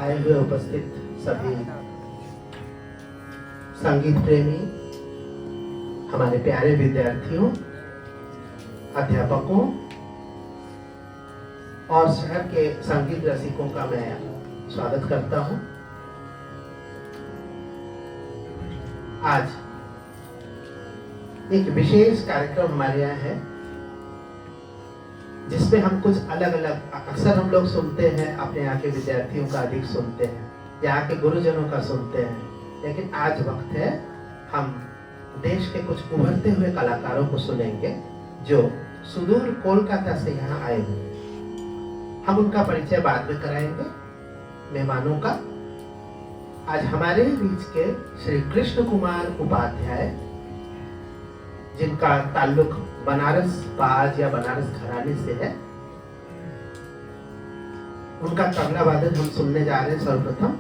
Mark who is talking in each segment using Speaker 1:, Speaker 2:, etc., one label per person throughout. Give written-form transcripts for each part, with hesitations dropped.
Speaker 1: आए हुए उपस्थित सभी संगीत प्रेमी, हमारे प्यारे विद्यार्थियों, अध्यापकों और शहर के संगीत रसिकों का मैं स्वागत करता हूं। आज एक विशेष कार्यक्रम हमारे यहाँ है जिसमें हम कुछ अलग अलग, अक्सर हम लोग सुनते हैं अपने यहाँ के विद्यार्थियों का अधिक सुनते हैं, यहाँ के गुरुजनों का सुनते हैं, लेकिन आज वक्त है हम देश के कुछ उभरते हुए कलाकारों को सुनेंगे जो सुदूर कोलकाता से यहाँ आए हुए हैं। हम उनका परिचय बाद में कराएंगे। मेहमानों का आज हमारे बीच के श्री कृष्ण कुमार उपाध्याय, जिनका ताल्लुक बनारस बाज या बनारस घराने से है, उनका तबला वादन हम सुनने जा रहे हैं। सर्वप्रथम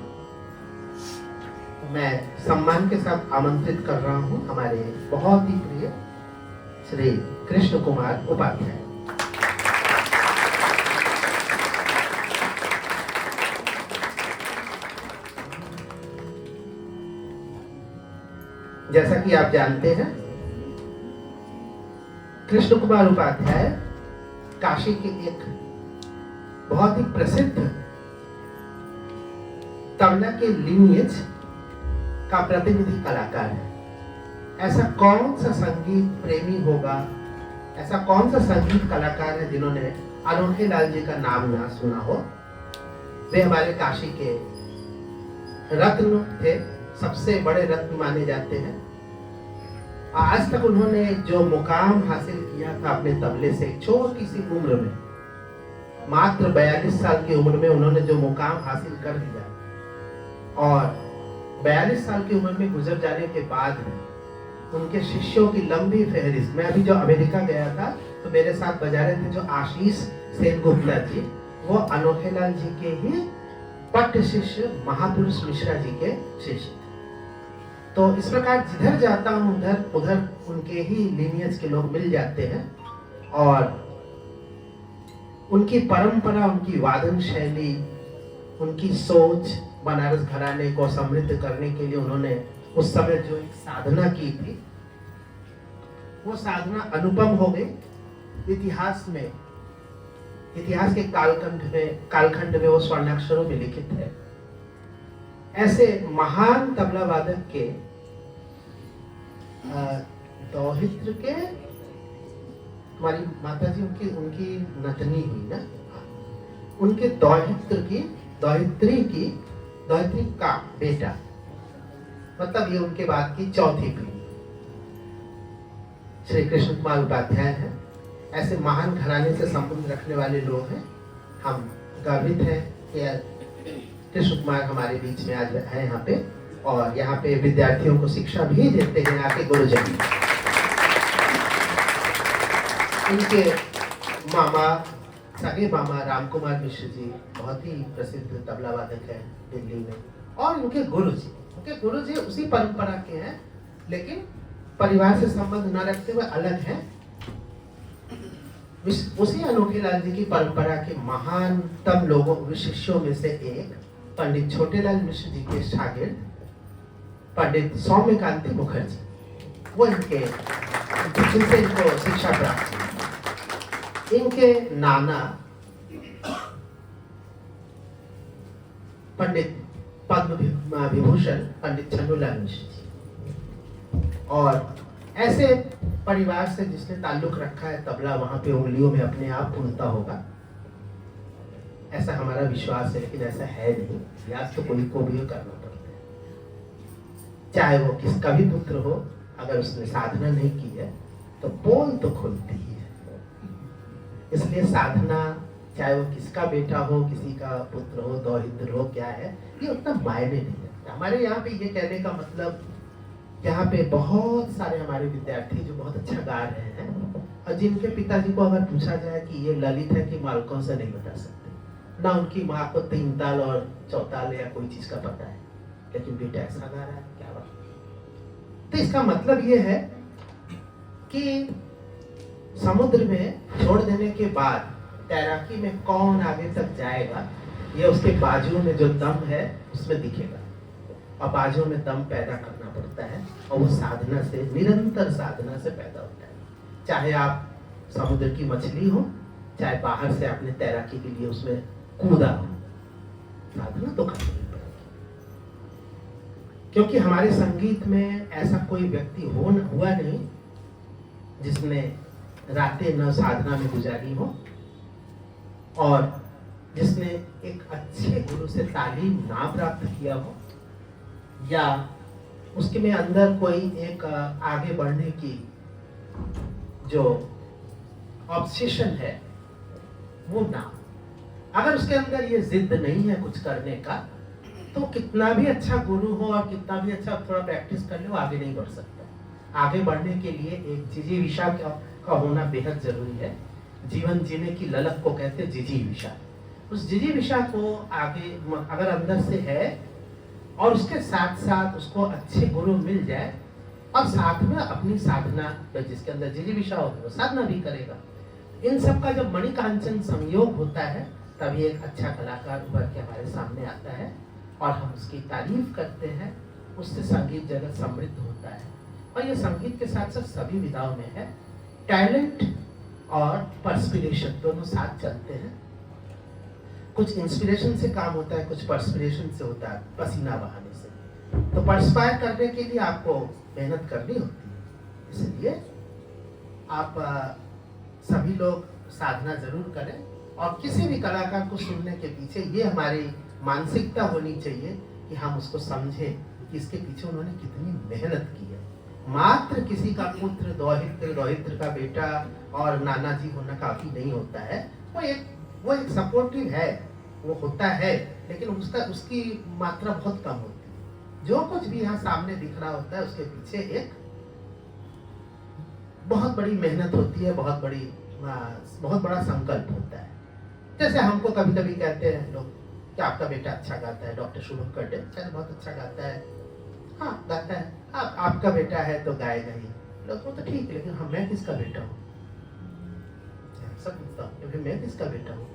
Speaker 1: मैं सम्मान के साथ आमंत्रित कर रहा हूं हमारे बहुत ही प्रिय श्री कृष्ण कुमार उपाध्याय। जैसा कि आप जानते हैं, कृष्ण कुमार उपाध्याय काशी के एक बहुत ही प्रसिद्ध तबला के लिनिएज का प्रतिनिधि कलाकार है। ऐसा कौन सा संगीत प्रेमी होगा, ऐसा कौन सा संगीत कलाकार है जिन्होंने अनोखे लाल जी का नाम ना सुना हो। वे हमारे काशी के रत्न थे, सबसे बड़े रत्न माने जाते हैं। आज तक उन्होंने जो मुकाम हासिल किया था अपने तबले से, छोटी सी उम्र में, मात्र 42 साल की उम्र में उन्होंने जो मुकाम हासिल कर लिया, और 42 साल की उम्र में गुजर जाने के बाद उनके शिष्यों की लंबी फहरिस्त। मैं अभी जो अमेरिका गया था तो मेरे साथ बजा रहे थे जो आशीष सेनगुप्ता जी, वो अनोखे लाल जी के ही पट्ट शिष्य महापुरुष मिश्रा जी के शिष्य। तो इस प्रकार जिधर जाता हूं उधर उधर उनके ही लिनियज के लोग मिल जाते हैं, और उनकी परंपरा, उनकी वादन शैली, उनकी सोच बनारस घराने को समृद्ध करने के लिए उन्होंने उस समय जो एक साधना की थी, वो साधना अनुपम हो गई। इतिहास में, इतिहास के कालखंड में वो स्वर्णाक्षरों में लिखित है। ऐसे महान तबला वादक के दौहित्र के, हमारी माता जी उनकी नतनी हुई ना, उनके दौहित्री का बेटा, मतलब ये उनके बाद की चौथी पीढ़ी श्री कृष्ण कुमार उपाध्याय है। ऐसे महान घराने से संबंध रखने वाले लोग हैं। हम गर्वित हैं कि कृष्ण कुमार हमारे बीच में आज है यहाँ पे, और यहाँ पे विद्यार्थियों को शिक्षा भी देते हैं यहाँ के गुरुजन। इनके मामा, सगे मामा राम कुमार मिश्र जी बहुत ही प्रसिद्ध तबला वादक है दिल्ली में, और उनके गुरुजी उसी परंपरा के हैं, लेकिन परिवार से संबंध न रखते हुए अलग हैं। उसी अनोखे लाल जी की परंपरा के महानतम लोगों, शिष्यों में से एक पंडित छोटेलाल मिश्र जी के शागिर्द पंडित सौम्यकांति मुखर्जी, वो जिनसे इनको शिक्षा प्राप्त हुई। इनके नाना पंडित पद्म विभूषण पंडित छन्नूलाल मिश्र जी, और ऐसे परिवार से जिसने ताल्लुक रखा है तबला, वहां पे उंगलियों में अपने आप उड़ता होगा, ऐसा हमारा विश्वास है। लेकिन ऐसा है नहीं, प्रयास तो कोई को भी करना पड़ता है, चाहे वो किसका भी पुत्र हो। अगर उसने साधना नहीं की है तो पोल तो खुलती ही है। इसलिए साधना, चाहे वो किसका बेटा हो, किसी का पुत्र हो, दौहित्र हो, क्या है, ये उतना मायने नहीं रखता। हमारे यहाँ पे ये कहने का मतलब, यहाँ पे बहुत सारे हमारे विद्यार्थी जो बहुत अच्छा गा रहे हैं, और जिनके पिताजी को अगर पूछा जाए कि ये ललित है कि मालकों से नहीं बता सकते, ना उनकी माँ को 3 ताल और 4 ताल या कोई चीज का पता है, लेकिन बेटा ऐसा गा रहा है, क्या बात। तो इसका मतलब ये है कि समुद्र में छोड़ देने के बाद तैराकी में कौन आगे तक जाएगा, ये उसके बाजुओं में जो दम है उसमें दिखेगा, और बाजुओं में दम पैदा करना पड़ता है, और वो साधना से, निरंतर साधना से पैदा होता है। चाहे आप समुद्र की मछली हो, चाहे बाहर से आपने तैराकी के लिए उसमें कूदा हो, साधना तो करनी पड़ेगी। क्योंकि हमारे संगीत में ऐसा कोई व्यक्ति हुआ नहीं जिसने रातें न साधना में गुजारी हो, और जिसने एक अच्छे गुरु से तालीम ना प्राप्त किया हो, या उसके में अंदर कोई एक आगे बढ़ने की जो ऑब्सेशन है वो ना। अगर उसके अंदर ये जिद नहीं है कुछ करने का, तो कितना भी अच्छा गुरु हो और कितना भी अच्छा थोड़ा प्रैक्टिस कर ले, वो आगे नहीं बढ़ सकता। आगे बढ़ने के लिए एक जिजीविषा का होना बेहद जरूरी है। जीवन जीने की ललक को कहते हैं जिजीविषा। उस जिजीविषा को आगे अगर अंदर से है, और उसके साथ साथ उसको अच्छे गुरु मिल जाए, और साथ में अपनी साधना, जिसके अंदर जिजीविषा होगी वो साधना भी करेगा। इन सब का जब मणिकांचन संयोग होता है, तभी एक अच्छा कलाकार उभर के हमारे सामने आता है, और हम उसकी तारीफ करते हैं। उससे संगीत जगत समृद्ध होता है, और ये संगीत के साथ साथ सभी विधाओं में है। टैलेंट और पर्सपिरेशन दोनों साथ चलते हैं। कुछ इंस्पिरेशन से काम होता है, कुछ पर्सपिरेशन से होता है, पसीना बहाने से। तो पर्सपायर करने के लिए आपको मेहनत करनी होती है। इसलिए आप सभी लोग साधना जरूर करें, और किसी भी कलाकार को सुनने के पीछे ये हमारी मानसिकता होनी चाहिए कि हम उसको समझें कि इसके पीछे उन्होंने कितनी मेहनत की है। मात्र किसी का पुत्र, दौहित्र का बेटा और नाना जी होना काफी नहीं होता है। वो एक सपोर्टिव है, वो होता है, लेकिन उसकी मात्रा बहुत कम होती है। जो कुछ भी यहाँ सामने दिख रहा होता है, उसके पीछे एक बहुत बड़ी मेहनत होती है, बहुत बड़ा संकल्प होता है। जैसे हमको कभी कभी कहते हैं लोग कि आपका बेटा अच्छा गाता है, डॉक्टर शुभम करडे चल बहुत अच्छा गाता है, हाँ गाता है, आपका बेटा है तो गाएगा ही। लोग तो ठीक है, लेकिन मैं किसका बेटा हूँ? सब पूछता हूँ, क्योंकि मैं किसका बेटा हूँ?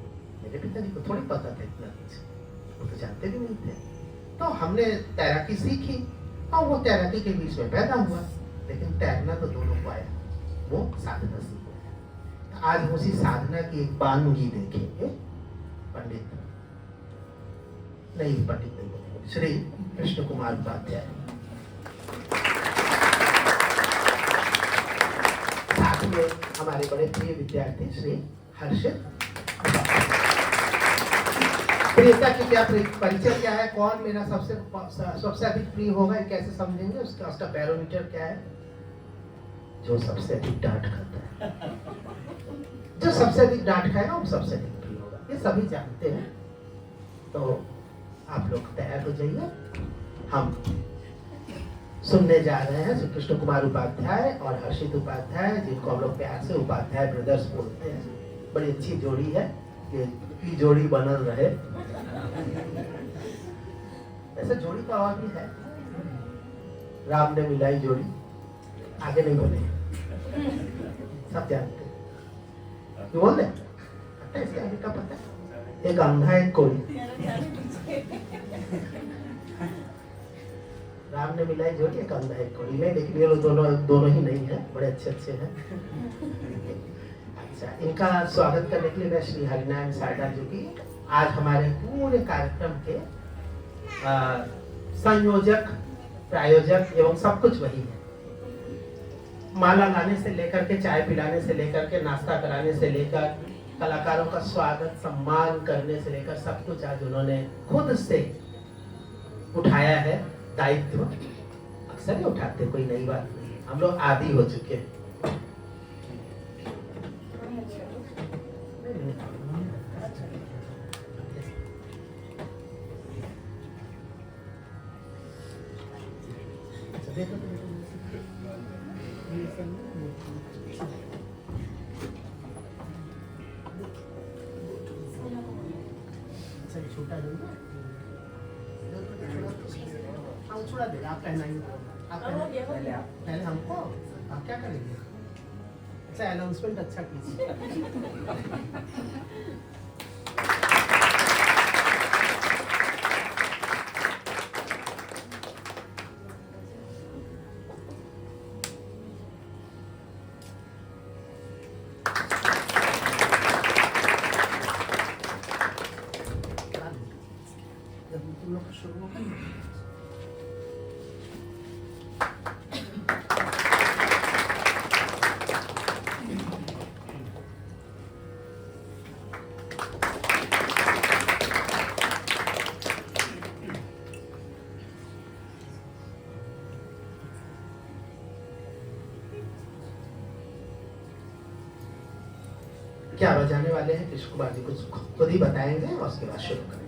Speaker 1: मेरे पिताजी को थोड़ी पता था इतना कुछ, वो तो जानते भी नहीं थे। तो हमने तैराकी सीखी, और वो तैराकी के बीच में पैदा हुआ, लेकिन तैरना तो दोनों को आया, वो साधना सीखा। आज उसी साधना की एक बानगी देखेंगे। पंडित नहीं बोलेंगे, श्री कृष्ण कुमार उपाध्याय। साथ में हमारे बड़े प्रिय विद्यार्थी श्री हर्षित। प्रियता की क्या परिचय क्या है, कौन मेरा सबसे अधिक प्रिय होगा, ये कैसे समझेंगे? उसका बैरोमीटर क्या है? जो सबसे अधिक डांट खाता है, जो सबसे अधिक डांट खाएगा वो सबसे अधिक प्रिय होगा, ये सभी जानते हैं। तो आप लोग तैयार हो जाइए, हम सुनने जा रहे हैं श्री कृष्ण कुमार उपाध्याय और हर्षित उपाध्याय, जिनको हम लोग प्यार से उपाध्याय ब्रदर्स बोलते हैं। बड़ी अच्छी जोड़ी है, ये जोड़ी बनल रहे। ऐसे जोड़ी का और भी है, राम ने मिलाई जोड़ी, आगे नहीं बोले, सब जानते हैं। बोल रहे इसके आगे का पता है? एक अंधा एक कोड़ी, राम ने मिलाई जोड़ी, एक अंधा एक कोड़ी नहीं, लेकिन ये लोग दोनों ही नहीं है, बड़े अच्छे हैं। अच्छा, इनका स्वागत करने के लिए मैं श्री हरिनारायण सारडा जी की, आज हमारे पूरे कार्यक्रम के संयोजक, प्रायोजक एवं सब कुछ वही है। माला लाने से लेकर के, चाय पिलाने से लेकर के, नाश्ता कराने से लेकर, कलाकारों का स्वागत सम्मान करने से लेकर, सब कुछ आज उन्होंने खुद से उठाया है दायित्व। अक्सर ही उठाते, कोई नई बात नहीं, हम लोग आदी हो चुके हैं। छोटा छोड़ा देगा, आप पहनाइए, पहले हमको, आप क्या करेंगे? अच्छा, अनाउंसमेंट अच्छा कीजिए। जब तुम लोग का शुरू होगा ना, क्या बजाने वाले हैं कृष्ण कुमार जी कुछ खुद ही बताएंगे और उसके बाद शुरू करेंगे।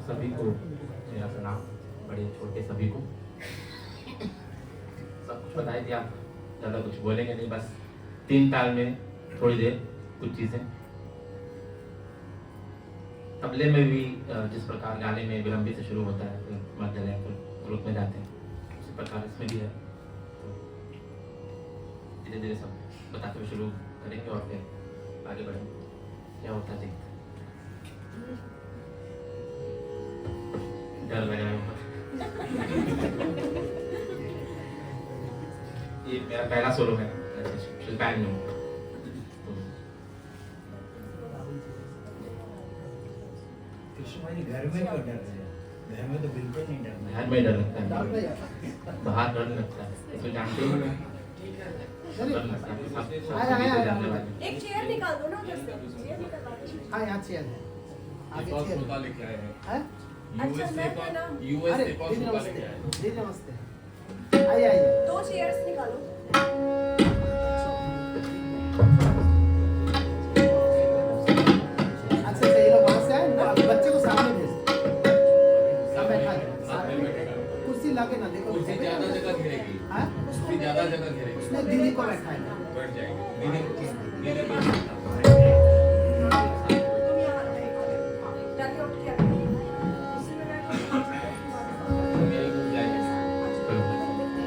Speaker 2: सभी को मेरा प्रणाम, बड़े छोटे सभी को। सब कुछ बताई दिया, ज़्यादा कुछ बोलेंगे नहीं, बस 3 ताल में थोड़ी देर कुछ चीज़ें। तबले में भी जिस प्रकार गाने में विलंबी से शुरू होता है, फिर मध्य लय, फिर ग्रुप में जाते हैं, उसी प्रकार इसमें भी है। तो धीरे धीरे सब बताते हुए शुरू करेंगे और फिर आगे बढ़ेंगे। क्या होता है देखते हैं। डर लग रहा है। ये मेरा पहला सोलो है बैंड में।
Speaker 3: घर में क्यों डर रहे हैं? घर में तो बिल्कुल नहीं डरना।
Speaker 2: घर में डर लगता है, बाहर डर लगता है, तो जानते ही हैं। डर लगता है, सब चीज़ें जानने वाले।
Speaker 4: एक चेयर निकाल दो ना उधर से, चेयर निकलवा दो।
Speaker 1: हाँ यहाँ चेयर है, आगे चेयर है।
Speaker 5: लेके आए हैं
Speaker 1: हैं?
Speaker 4: अच्छा मैं ना
Speaker 5: यूएस
Speaker 1: अरे
Speaker 5: नेपाल
Speaker 1: जी
Speaker 5: सोफा
Speaker 1: नमस्ते,
Speaker 5: लेके आए हैं।
Speaker 1: जी नमस्ते, आइए आइए।
Speaker 4: 2 चेयर्स निकालो।
Speaker 1: अच्छा ये लोग वहाँ से आए, अभी बच्चे को सामने भेज दो। सब बैठा है, कुर्सी लाके ना देखो।
Speaker 5: कुर्सी ज्यादा जगह घेरेगी।
Speaker 1: हाँ?
Speaker 5: कुर्सी ज्यादा जगह घेरेगी।
Speaker 1: उसने दीदी को बैठाया।
Speaker 5: बैठ जाएंगे। दीदी को